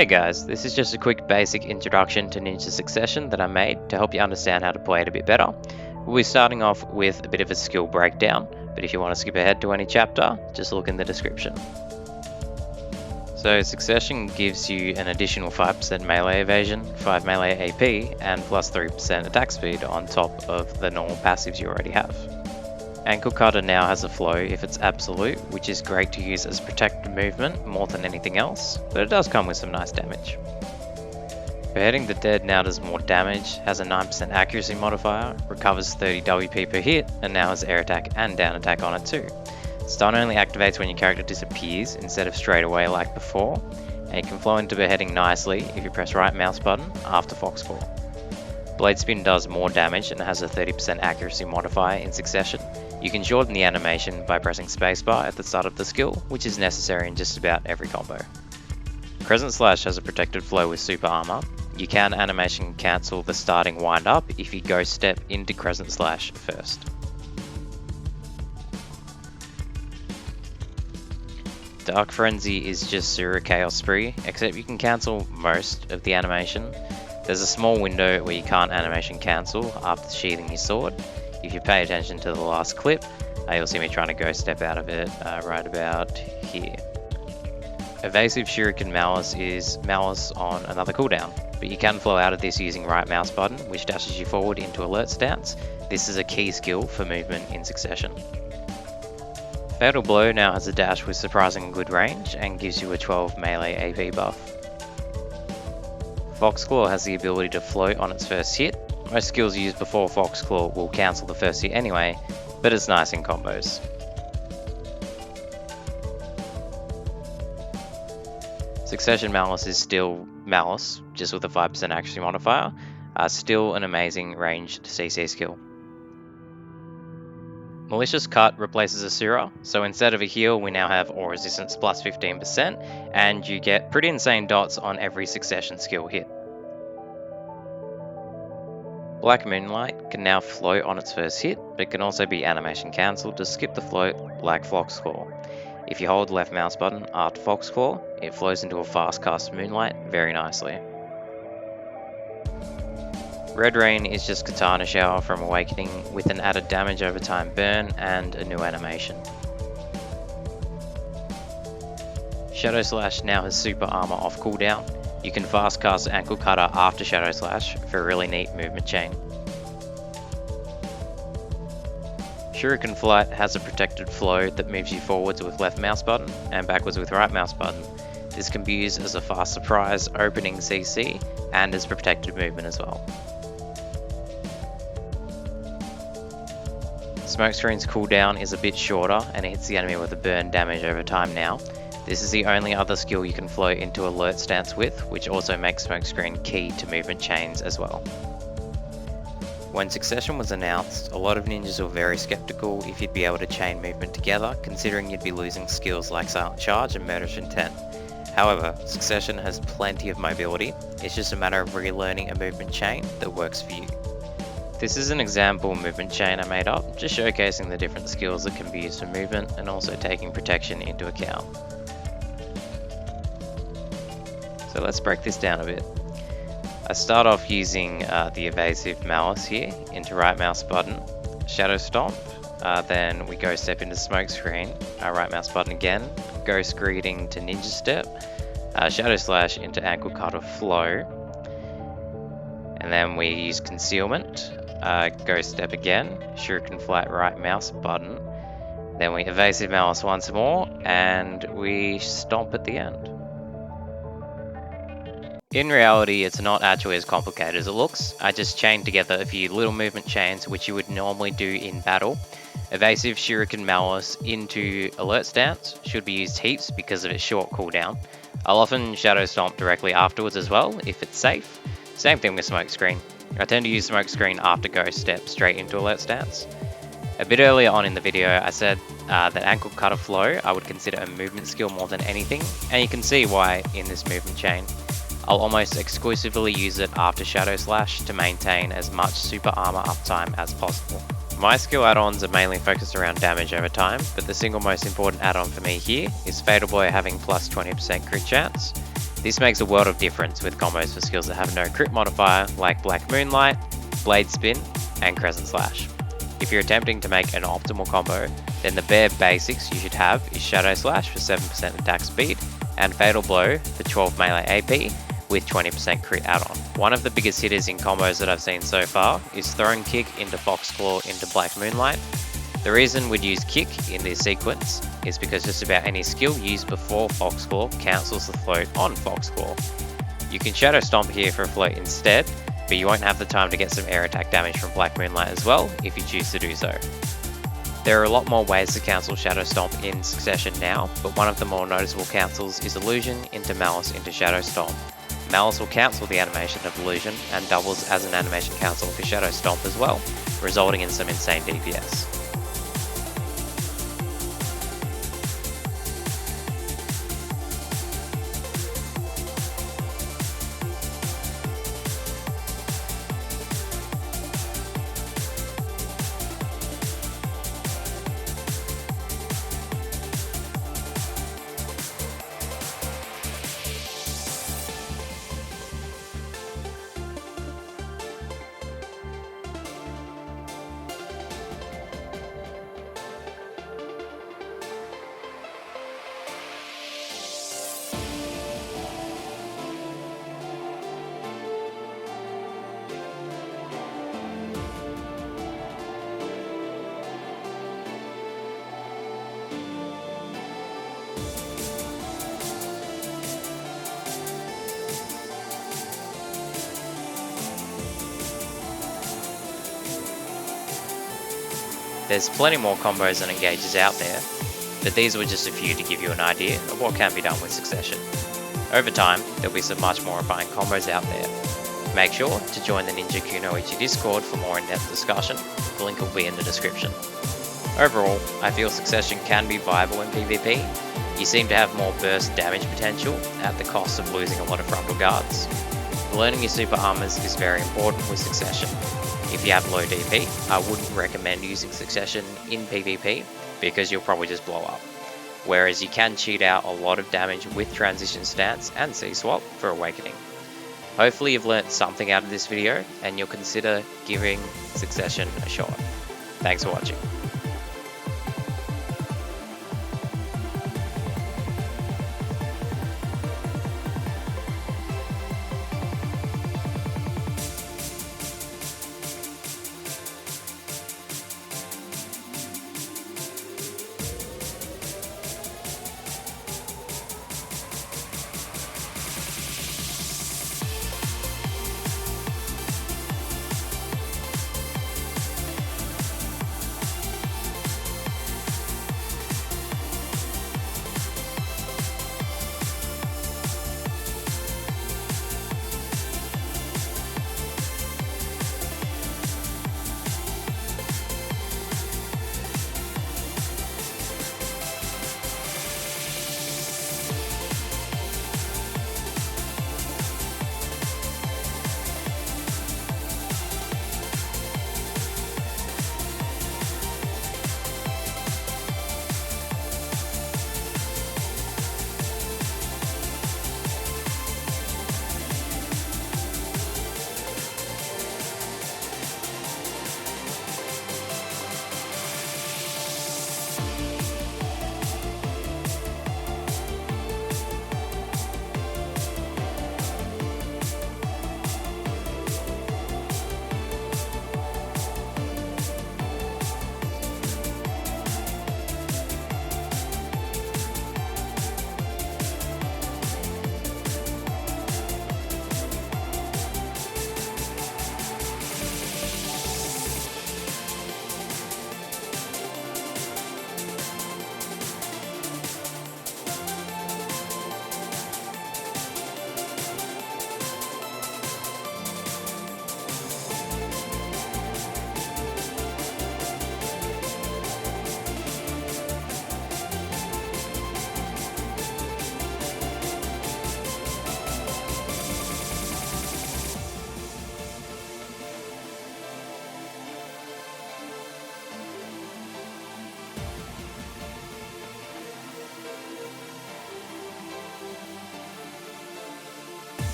Hey guys, this is just a quick basic introduction to Ninja Succession that I made to help you understand how to play it a bit better. We'll be starting off with a bit of a skill breakdown, but if you want to skip ahead to any chapter, just look in the description. So Succession gives you an additional 5% melee evasion, 5 melee AP, and plus 3% attack speed on top of the normal passives you already have. Ankle Cutter now has a flow if it's absolute, which is great to use as protected movement more than anything else, but it does come with some nice damage. Beheading the Dead now does more damage, has a 9% accuracy modifier, recovers 30 WP per hit, and now has air attack and down attack on it too. Stun only activates when your character disappears instead of straight away like before, and it can flow into beheading nicely if you press right mouse button after Fox Claw. Blade Spin does more damage and has a 30% accuracy modifier in Succession. You can shorten the animation by pressing spacebar at the start of the skill, which is necessary in just about every combo. Crescent Slash has a protected flow with super armor. You can animation cancel the starting wind up if you go step into Crescent Slash first. Dark Frenzy is just Zero Chaos Spree, except you can cancel most of the animation. There's a small window where you can't animation cancel after sheathing your sword. If you pay attention to the last clip, you'll see me trying to go step out of it right about here. Evasive Shuriken Malice is Malice on another cooldown, but you can flow out of this using right mouse button, which dashes you forward into alert stance. This is a key skill for movement in Succession. Fatal Blow now has a dash with surprisingly good range and gives you a 12 melee AP buff. Fox Claw has the ability to float on its first hit. Most skills used before Fox Claw will cancel the first hit anyway, but it's nice in combos. Succession Malice is still Malice, just with a 5% accuracy modifier, still an amazing ranged CC skill. Malicious Cut replaces Asura, so instead of a heal we now have Aura Resistance plus 15%, and you get pretty insane dots on every Succession skill hit. Black Moonlight can now float on its first hit, but can also be animation cancelled to skip the float like Fox Claw. If you hold left mouse button after Fox Claw, it flows into a fast cast Moonlight very nicely. Red Rain is just Katana Shower from Awakening with an added damage over time burn and a new animation. Shadow Slash now has super armor off cooldown. You can fast cast Ankle Cutter after Shadow Slash for a really neat movement chain. Shuriken Flight has a protected flow that moves you forwards with left mouse button and backwards with right mouse button. This can be used as a fast surprise opening CC and as protected movement as well. Smokescreen's cooldown is a bit shorter and it hits the enemy with a burn damage over time now. This is the only other skill you can flow into alert stance with, which also makes Smokescreen key to movement chains as well. When Succession was announced, a lot of ninjas were very skeptical if you'd be able to chain movement together, considering you'd be losing skills like Silent Charge and Murderous Intent. However, Succession has plenty of mobility, it's just a matter of relearning a movement chain that works for you. This is an example movement chain I made up, just showcasing the different skills that can be used for movement and also taking protection into account. So let's break this down a bit. I start off using the Evasive Malice here, into right mouse button, Shadow Stomp, then we go step into Smokescreen, right mouse button again, Ghost Greeting to Ninja Step, Shadow Slash into Ankle Cutter Flow, and then we use Concealment, Ghost Step again, Shuriken Flight right mouse button, then we Evasive Malice once more, and we Stomp at the end. In reality, it's not actually as complicated as it looks. I just chained together a few little movement chains which you would normally do in battle. Evasive Shuriken Malice into alert stance should be used heaps because of its short cooldown. I'll often Shadow Stomp directly afterwards as well if it's safe. Same thing with Smokescreen. I tend to use Smokescreen after Ghost Step straight into alert stance. A bit earlier on in the video I said that Ankle Cutter Flow I would consider a movement skill more than anything, and you can see why in this movement chain. I'll almost exclusively use it after Shadow Slash to maintain as much super armor uptime as possible. My skill add-ons are mainly focused around damage over time, but the single most important add-on for me here is Fatal Blow having plus 20% crit chance. This makes a world of difference with combos for skills that have no crit modifier like Black Moonlight, Blade Spin, and Crescent Slash. If you're attempting to make an optimal combo, then the bare basics you should have is Shadow Slash for 7% attack speed and Fatal Blow for 12 melee AP with 20% crit add-on. One of the biggest hitters in combos that I've seen so far is Throwing Kick into Foxclaw into Black Moonlight. The reason we'd use Kick in this sequence is because just about any skill used before Foxclaw cancels the float on Foxclaw. You can Shadow Stomp here for a float instead, but you won't have the time to get some air attack damage from Black Moonlight as well if you choose to do so. There are a lot more ways to cancel Shadow Stomp in succession now, but one of the more noticeable cancels is Illusion into Malice into Shadow Stomp. Malice will cancel the animation of Illusion and doubles as an animation cancel for Shadow Stomp as well, resulting in some insane DPS. There's plenty more combos and engages out there, but these were just a few to give you an idea of what can be done with Succession. Over time, there'll be some much more refined combos out there. Make sure to join the Ninja Kunoichi Discord for more in-depth discussion, the link will be in the description. Overall, I feel Succession can be viable in PvP. You seem to have more burst damage potential at the cost of losing a lot of frontal guards. Learning your super armors is very important with Succession. If you have low DP, I wouldn't recommend using Succession in PvP because you'll probably just blow up. Whereas you can cheat out a lot of damage with Transition Stance and C-Swap for Awakening. Hopefully you've learnt something out of this video and you'll consider giving Succession a shot. Thanks for watching.